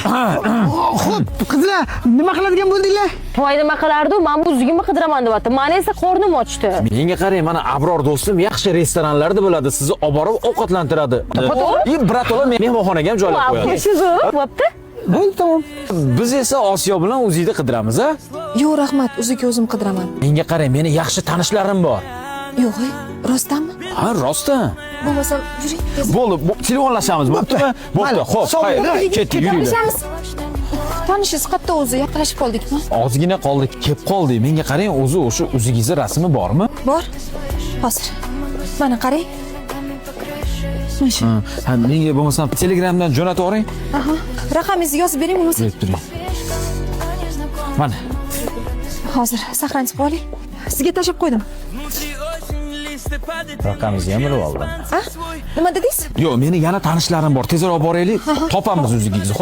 Xo'p, qizlar, nima qiladigan bo'ldinglar? Voy nima qilardi? Men bu o'zimni qidiraman deyapti. Meni esa qornim ochdi. Menga qarang, mana Abror do'stim yaxshi restoranlarda bo'ladi, sizni olib borib ovqatlantiradi. Birato'la mehmonxonaga ham joylab qo'yadi. Shu bo'pti. Bo'ldi, tamom. Biz esa Osiyo bilan o'zingni qidiramiz, a? Yo'q, rahmat, o'ziga o'zim qidiraman. Menga qarang, meni yaxshi tanishlarim bor. Yo'q, rostdanmi? Ha, rostdan. Bo'lmasam, yuring. Bo'ldi, telefonlashamiz, bo'ptimi? Bo'pti, xo'p, hayır, ketdik, yuringlar. Tanishingiz qayerda o'zi? Yaqinlashib qoldikmi? Ozgina qoldik, kelib qoldik. Menga qarang, o'zi o'sha o'zingizni rasmi bormi? Bor. Hozir. Mana qarang. Ha, menga bo'lmasam Telegramdan jo'natib yuboring. Aha. Raqamingizni yozib bering, bo'lmasa. Berib turing. Mana. Hozir saqlanib qoling. Sizga tashab qo'ydim. Raqamingizni ham bilib oldim. Nima dedingiz? Yo'q, meni yana tanishlarim bor. Tezroq boraylik, topamiz o'zingizni.